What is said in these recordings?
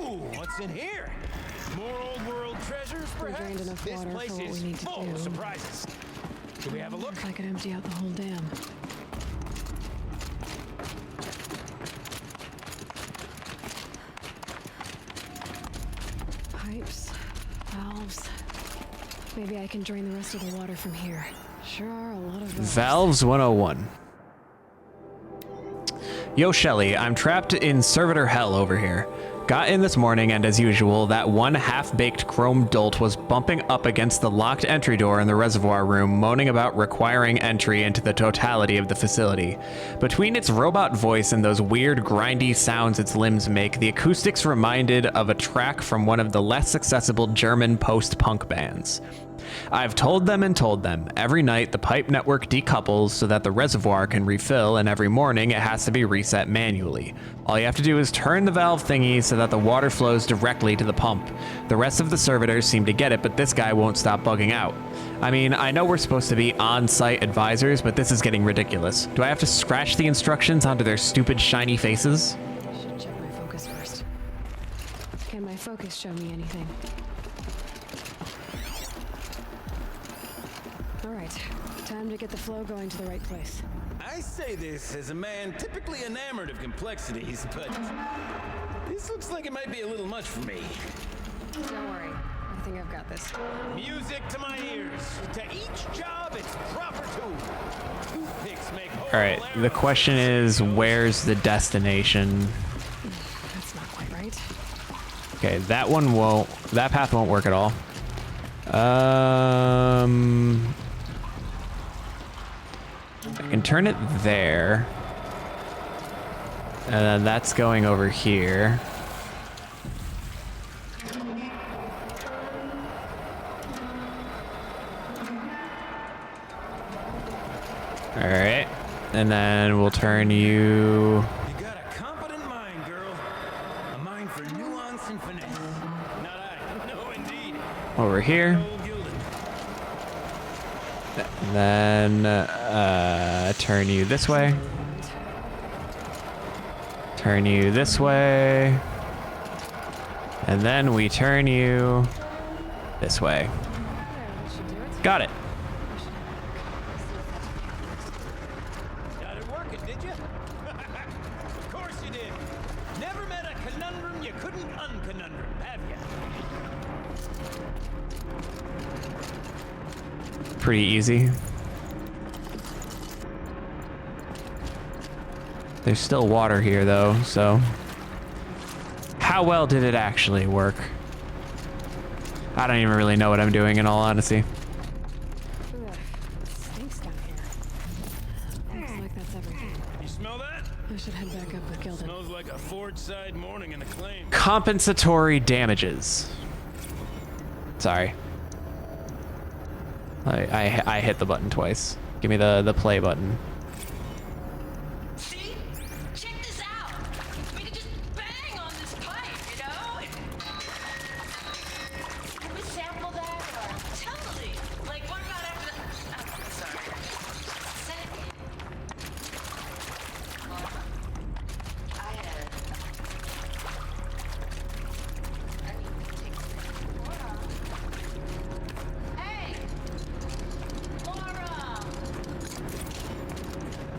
Ooh, what's in here? More old world treasures, perhaps? drained enough This water place for what is we need to full do. of surprises. Should we have a look? If I could empty out the whole dam. Pipes, valves. Maybe I can drain the rest of the water from here. Sure are a lot of Valves 101. Yo, Shelly, I'm trapped in servitor hell over here. Got in this morning, and as usual, that one half-baked chrome dolt was bumping up against the locked entry door in the reservoir room, moaning about requiring entry into the totality of the facility. Between its robot voice and those weird, grindy sounds its limbs make, the acoustics reminded of a track from one of the less accessible German post-punk bands. I've told them and told them. Every night, the pipe network decouples so that the reservoir can refill, and every morning it has to be reset manually. All you have to do is turn the valve thingy so that the water flows directly to the pump. The rest of the servitors seem to get it, but this guy won't stop bugging out. I mean, I know we're supposed to be on-site advisors, but this is getting ridiculous. Do I have to scratch the instructions onto their stupid shiny faces? I should check my focus first. Can my focus show me anything? Alright, time to get the flow going to the right place. I say this as a man typically enamored of complexities, but this looks like it might be a little much for me. Don't worry, I think I've got this. Music to my ears. To each job, its proper tool. Toothpicks make All right, the question is, where's the destination? That's not quite right. Okay, that path won't work at all. I can turn it there. And then that's going over here. All right. And then we'll turn you... You got a competent mind, girl. A mind for nuance and finesse. Not I. No, indeed. over here. Old Gildun. Then turn you this way. Turn you this way. And then we turn you this way. Got it. Got it working, did you? Of course you did. Never met a conundrum you couldn't unconundrum, have you? Pretty easy. There's still water here though, so how well did it actually work? I don't even really know what I'm doing in all honesty. Stinks down here. Looks like that's everything. You smell that? I should head back up with Gildun. Smells like a Ford-side morning in the claim. Compensatory damages. Sorry. I hit the button twice. Give me the play button. See? Check this out. We could just bang on this pipe, you know? Can we sample that? Or totally. Like, what about after the... Oh, sorry. I need to take some... Hold on. Hey! Laura!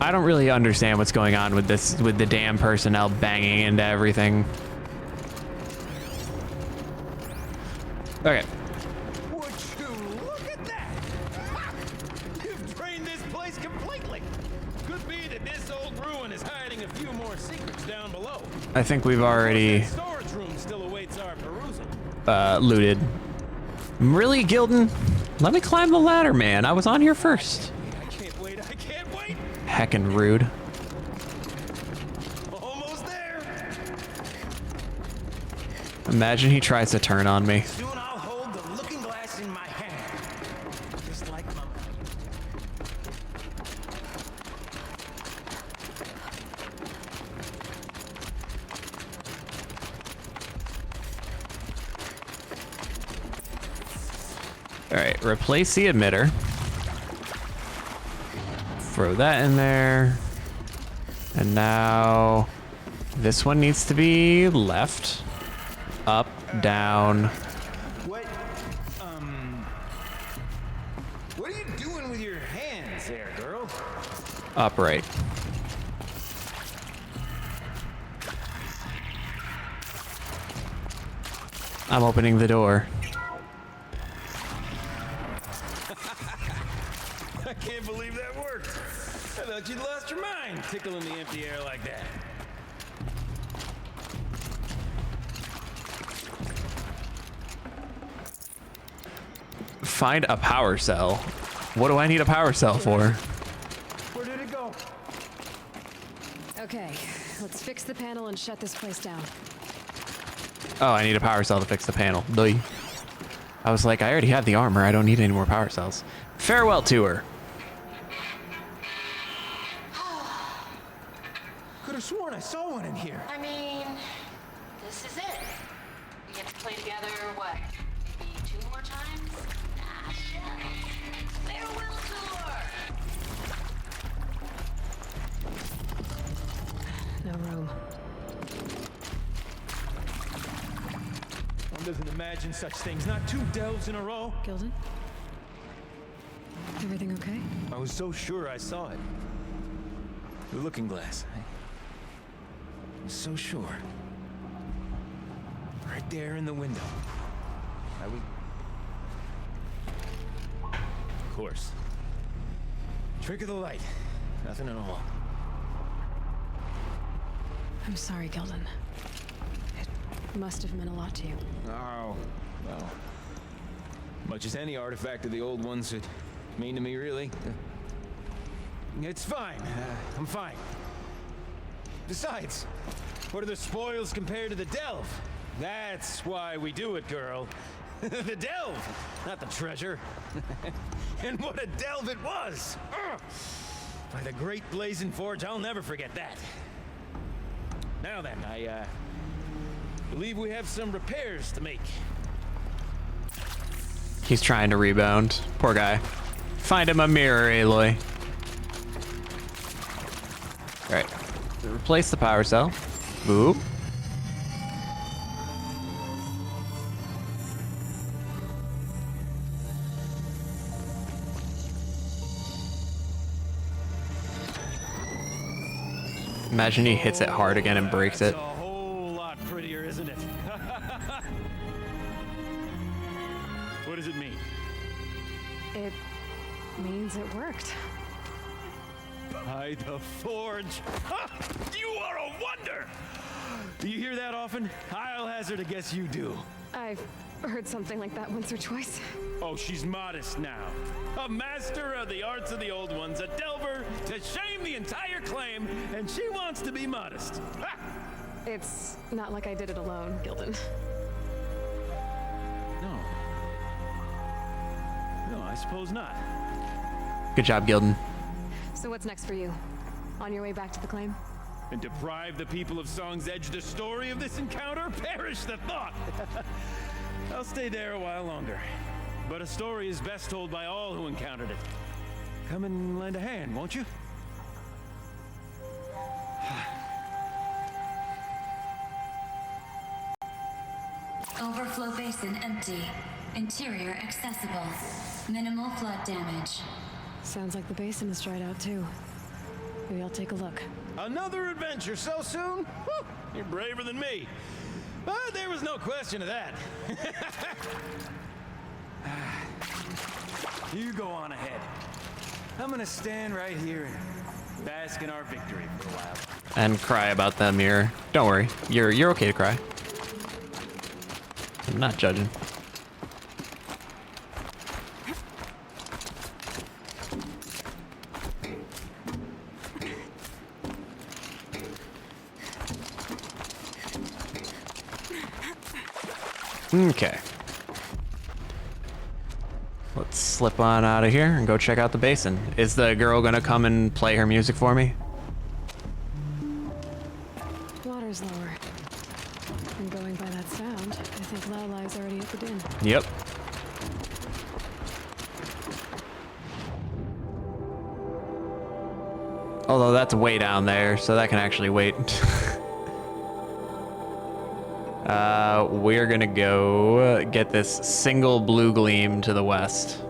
I don't really understand what's going on with this, with the damn personnel banging into everything. Okay. Would you look at that? You've drained this place completely. Could be that this old ruin is hiding a few more secrets down below. I think we've already That storage room still awaits our perusal. looted. Really, Gildun? Let me climb the ladder, man. I was on here first. I can't wait. I can't wait. Heckin' rude. Almost there. Imagine he tries to turn on me. Soon I'll hold the looking glass in my hand, just like Mama. All right, replace the emitter. Throw that in there. And now this one needs to be left. Up, down. What? What are you doing with your hands there, girl? Upright. I'm opening the door. I can't believe that worked. I thought you'd lost your mind tickling the empty air like that. Find a power cell. What do I need a power cell for? Where did it go? Okay, let's fix the panel and shut this place down. Oh, I need a power cell to fix the panel. Duh. I was like, I already have the armor. I don't need any more power cells. Farewell tour. Could have sworn I saw one in here. I mean, this is it. We get to play together, what? Maybe 2 more times? Ah, shucks. Farewell tour! No room. One doesn't imagine such things. Not 2 delves in a row. Gildun? Everything okay? I was so sure I saw it. The looking glass. I was so sure. Right there in the window. I was... Of course. Trick of the light. Nothing at all. I'm sorry, Gildun. It must have meant a lot to you. Oh, well. Much as any artifact of the old ones would mean to me, really. It's fine. I'm fine. Besides, what are the spoils compared to the delve? That's why we do it, girl. The delve, not the treasure. And what a delve it was! Ugh. By the great blazing forge, I'll never forget that. Now then, I believe we have some repairs to make. He's trying to rebound. Poor guy. Find him a mirror, Aloy. All right. Replace the power cell. Ooh. Imagine he hits it hard again and breaks it. That's a whole lot prettier, isn't it? What does it mean? It means it worked. By the forge. Ha! You are a wonder! Do you hear that often? I'll hazard a guess you do. I've heard something like that once or twice. Oh, she's modest now. A master of the arts of the old ones, a delver to shame the entire claim, and she wants to be modest. Ha! It's not like I did it alone, Gildun. No. No, I suppose not. Good job, Gildun. So what's next for you? On your way back to the claim? And deprive the people of Song's Edge the story of this encounter? Perish the thought! I'll stay there a while longer. But a story is best told by all who encountered it. Come and lend a hand, won't you? Overflow basin empty. Interior accessible. Minimal flood damage. Sounds like the basin is dried out too. Maybe I'll take a look. Another adventure so soon? Whew, you're braver than me. But there was no question of that. You go on ahead. I'm gonna stand right here and bask in our victory for a while. And cry about that mirror. Don't worry. You're okay to cry. I'm not judging. Okay. Let's slip on out of here and go check out the basin. Is the girl gonna come and play her music for me? Water's lower. And going by that sound, I think Aloy's already at the bin. Yep. Although that's way down there, so that can actually wait. We're gonna go get this single blue gleam to the west.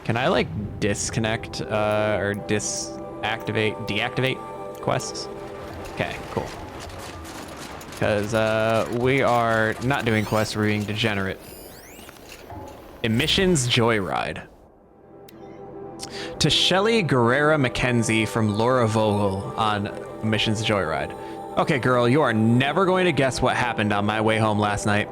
Can I like disconnect or deactivate quests? Okay, cool. Because we are not doing quests, we're being degenerate. Emissions Joyride. To Shelly Guerrera Mackenzie from Laura Vogel on Emissions Joyride. Okay, girl, you are never going to guess what happened on my way home last night.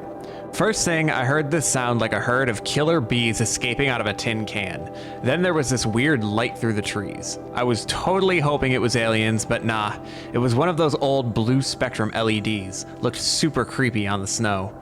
First thing, I heard this sound like a herd of killer bees escaping out of a tin can. Then there was this weird light through the trees. I was totally hoping it was aliens, but nah. It was one of those old blue spectrum LEDs. Looked super creepy on the snow.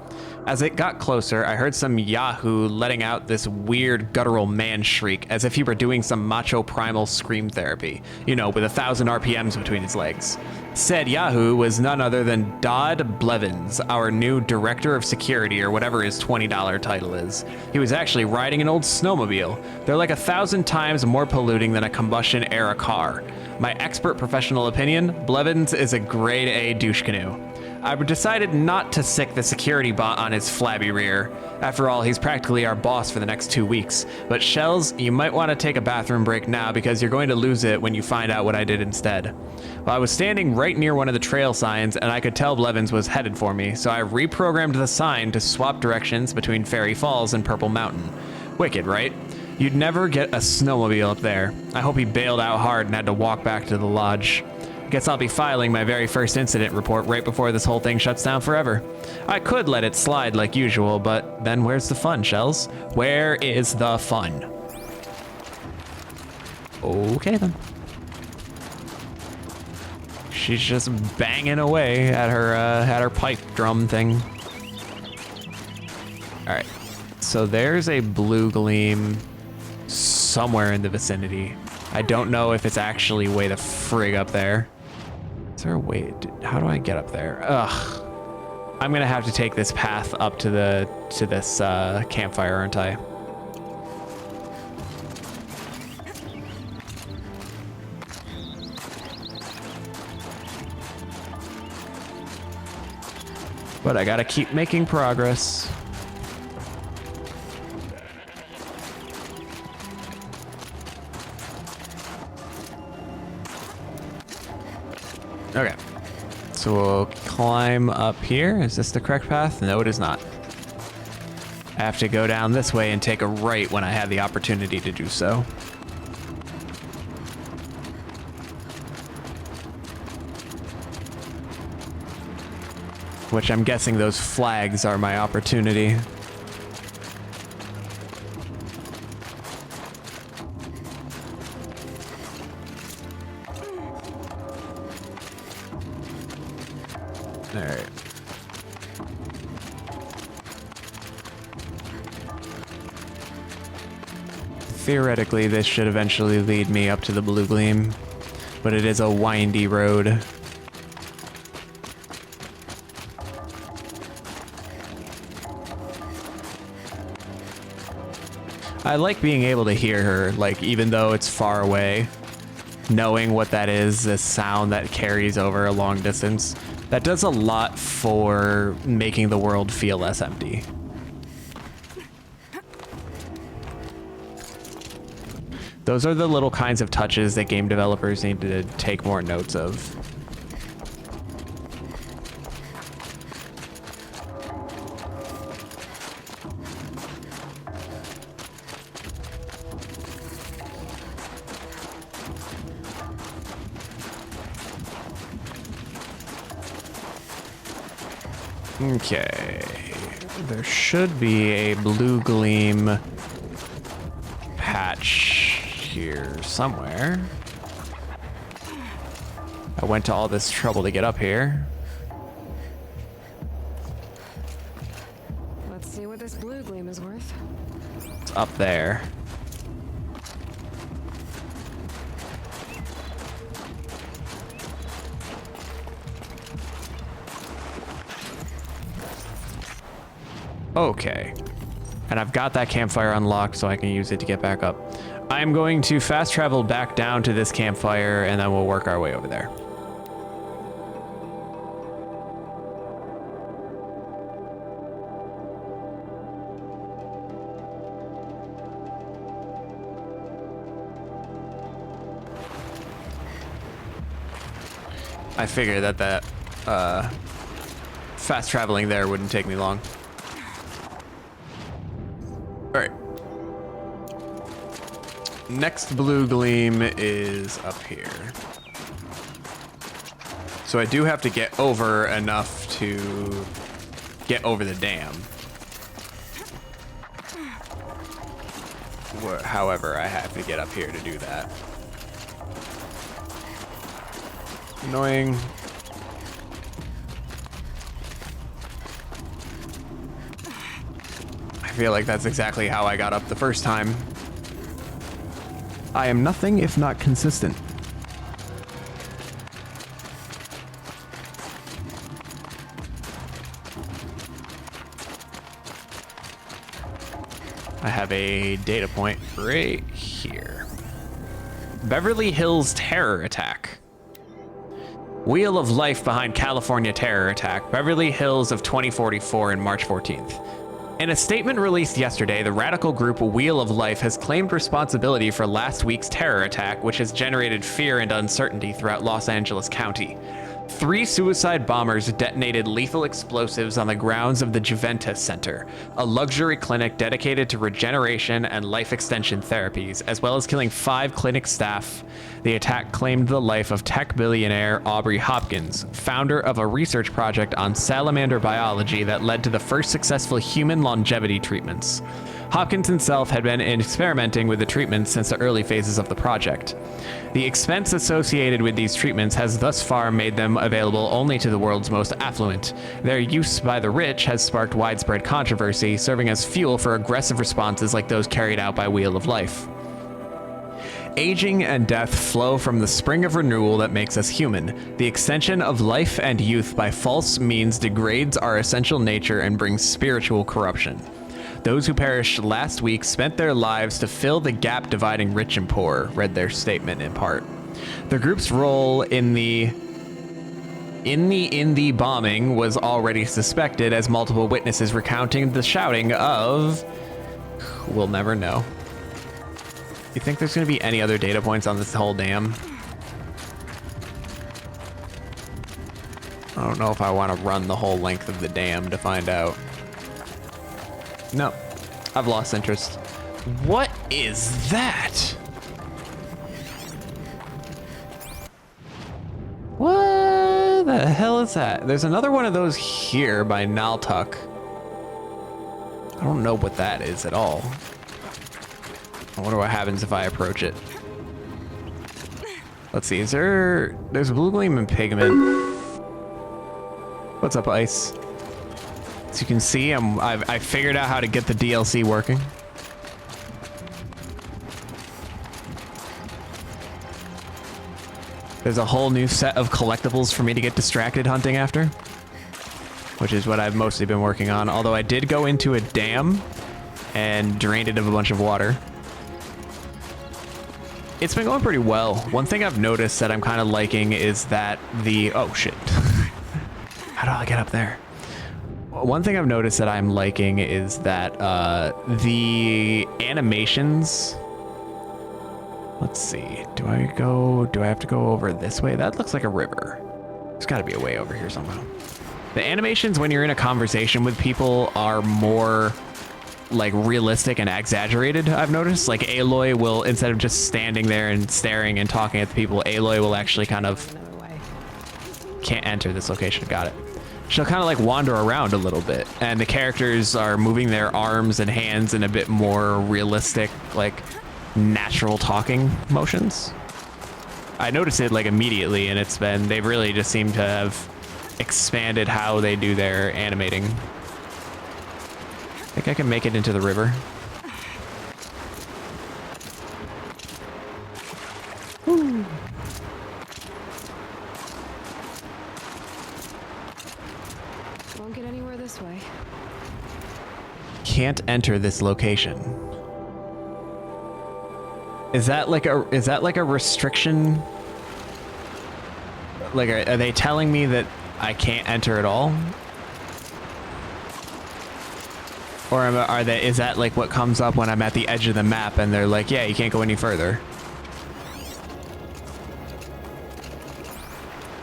As it got closer, I heard some Yahoo letting out this weird guttural man shriek as if he were doing some macho primal scream therapy, you know, with 1,000 RPMs between his legs. Said Yahoo was none other than Dodd Blevins, our new director of security or whatever his $20 title is. He was actually riding an old snowmobile. They're like 1,000 times more polluting than a combustion era car. My expert professional opinion, Blevins is a grade A douche canoe. I decided not to sick the security bot on his flabby rear. After all, he's practically our boss for the next 2 weeks. But Shells, you might want to take a bathroom break now because you're going to lose it when you find out what I did instead. Well, I was standing right near one of the trail signs and I could tell Blevins was headed for me, so I reprogrammed the sign to swap directions between Fairy Falls and Purple Mountain. Wicked, right? You'd never get a snowmobile up there. I hope he bailed out hard and had to walk back to the lodge. Guess I'll be filing my very first incident report right before this whole thing shuts down forever. I could let it slide like usual, but then where's the fun, Shells? Where is the fun? Okay then. She's just banging away at her pipe drum thing. All right, so there's a blue gleam somewhere in the vicinity. I don't know if it's actually way the frig up there. Is there a way? How do I get up there? Ugh. I'm gonna have to take this path up to this campfire, aren't I? But I gotta keep making progress. Okay, so we'll climb up here. Is this the correct path? No, it is not. I have to go down this way and take a right when I have the opportunity to do so. Which I'm guessing those flags are my opportunity. All right. Theoretically, this should eventually lead me up to the Blue Gleam, but it is a windy road. I like being able to hear her, like, even though it's far away, knowing what that is, this sound that carries over a long distance. That does a lot for making the world feel less empty. Those are the little kinds of touches that game developers need to take more notes of. Okay, there should be a Blue Gleam patch here somewhere. I went to all this trouble to get up here. Let's see what this Blue Gleam is worth. It's up there. Okay, and I've got that campfire unlocked so I can use it to get back up. I'm going to fast travel back down to this campfire and then we'll work our way over there. I figured that fast traveling there wouldn't take me long. All right. Next blue gleam is up here. So I do have to get over enough to get over the dam. However, I have to get up here to do that. Annoying. I feel like that's exactly how I got up the first time. I am nothing if not consistent. I have a data point right here. Beverly Hills terror attack. Wheel of life behind California terror attack. Beverly Hills of 2044 and March 14th. In a statement released yesterday, the radical group Wheel of Life has claimed responsibility for last week's terror attack, which has generated fear and uncertainty throughout Los Angeles County. 3 suicide bombers detonated lethal explosives on the grounds of the Juventus Center, a luxury clinic dedicated to regeneration and life extension therapies, as well as killing 5 clinic staff. The attack claimed the life of tech billionaire Aubrey Hopkins, founder of a research project on salamander biology that led to the first successful human longevity treatments. Hopkins himself had been experimenting with the treatments since the early phases of the project. The expense associated with these treatments has thus far made them available only to the world's most affluent. Their use by the rich has sparked widespread controversy, serving as fuel for aggressive responses like those carried out by Wheel of Life. Aging and death flow from the spring of renewal that makes us human. The extension of life and youth by false means degrades our essential nature and brings spiritual corruption. Those who perished last week spent their lives to fill the gap dividing rich and poor, read their statement in part. The group's role in the bombing was already suspected, as multiple witnesses recounting the shouting of... We'll never know. You think there's going to be any other data points on this whole dam? I don't know if I want to run the whole length of the dam to find out. No, I've lost interest. What is that? What the hell is that? There's another one of those here by Naltuk. I don't know what that is at all. I wonder what happens if I approach it. Let's see, there's blue gleam and pigment. What's up, Ice? As you can see, I figured out how to get the DLC working. There's a whole new set of collectibles for me to get distracted hunting after, which is what I've mostly been working on. Although I did go into a dam and drained it of a bunch of water. It's been going pretty well. One thing I've noticed that I'm kind of liking is that oh shit. How do I get up there? One thing I've noticed that I'm liking is that the animations, let's see, do I have to go over this way? That looks like a river. There's got to be a way over here somehow. The animations when you're in a conversation with people are more like realistic and exaggerated, I've noticed. Like Aloy will, instead of just standing there and staring and talking at the people, Aloy will actually kind of, can't enter this location, got it. She'll kind of like wander around a little bit, and the characters are moving their arms and hands in a bit more realistic, like natural talking motions. I noticed it like immediately, and they've really just seemed to have expanded how they do their animating. I think I can make it into the river. Woo. Won't get anywhere this way. Can't enter this location. Is that like a restriction? Like, are they telling me that I can't enter at all? Or is that like what comes up when I'm at the edge of the map and they're like, yeah, you can't go any further?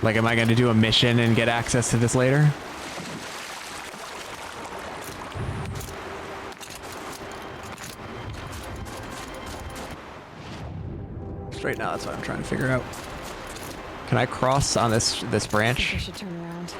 Like, am I going to do a mission and get access to this later? Straight now, that's what I'm trying to figure out. Can I cross on this I branch? should turn around.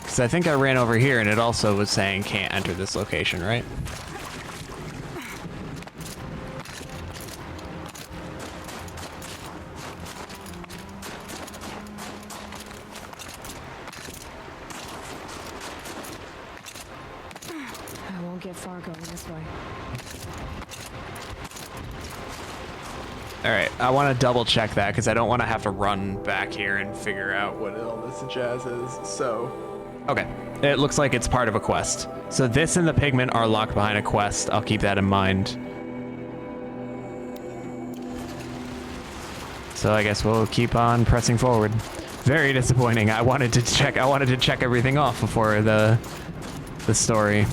Because I think I ran over here and it also was saying can't enter this location, right? I won't get far going this way. All right, I want to double check that because I don't want to have to run back here and figure out what all this jazz is. So, okay, it looks like it's part of a quest. So this and the pigment are locked behind a quest. I'll keep that in mind. So I guess we'll keep on pressing forward. Very disappointing. I wanted to check everything off before the story.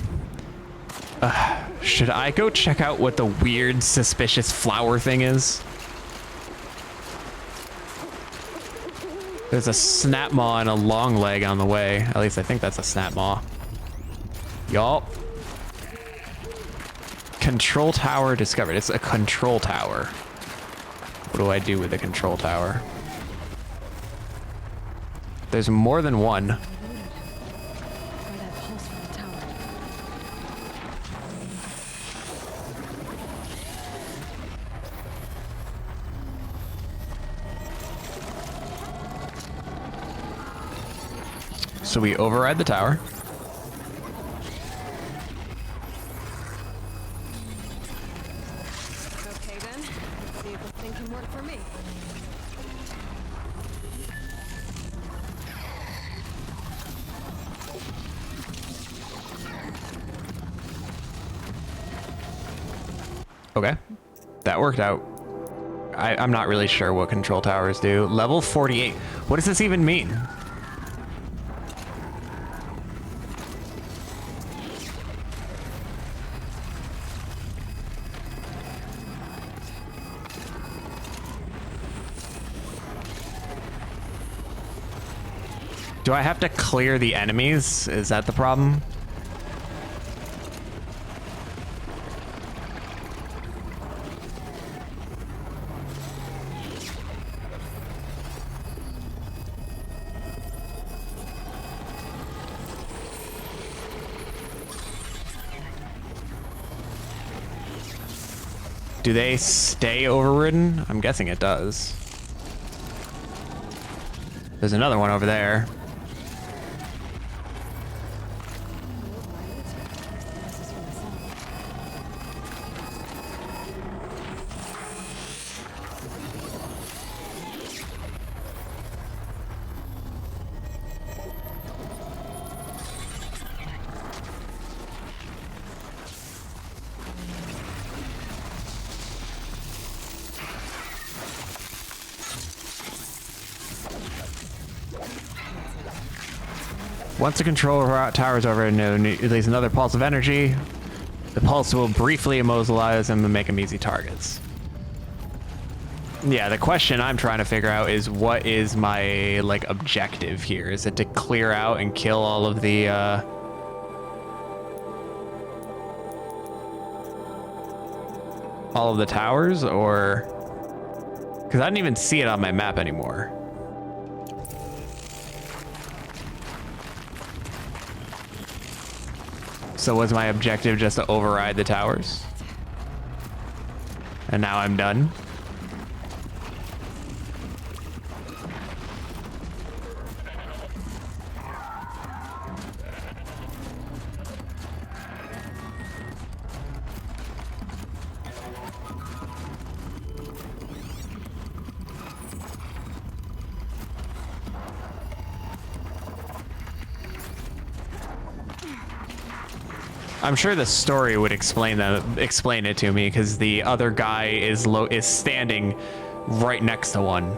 Should I go check out what the weird, suspicious flower thing is? There's a snap maw and a long leg on the way. At least I think that's a snap maw. Y'all. Control tower discovered. It's a control tower. What do I do with the control tower? There's more than one. Try that pulse from the tower. So we override the tower. Okay then. Let's see if this thing can work for me. Okay, that worked out. I'm not really sure what control towers do. Level 48. What does this even mean? Do I have to clear the enemies? Is that the problem? Do they stay overridden? I'm guessing it does. There's another one over there. Once the control tower is over, it releases another pulse of energy. The pulse will briefly immobilize them and make them easy targets. Yeah, the question I'm trying to figure out is what is my, like, objective here? Is it to clear out and kill all of the, towers, or... Because I didn't even see it on my map anymore. So was my objective just to override the towers? And now I'm done? I'm sure the story would explain it to me, because the other guy is standing right next to one.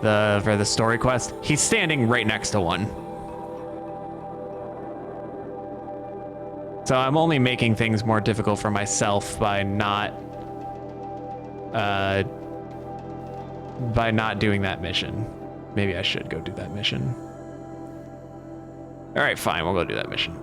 For the story quest, he's standing right next to one. So I'm only making things more difficult for myself by not doing that mission. Maybe I should go do that mission. All right, fine, we'll go do that mission.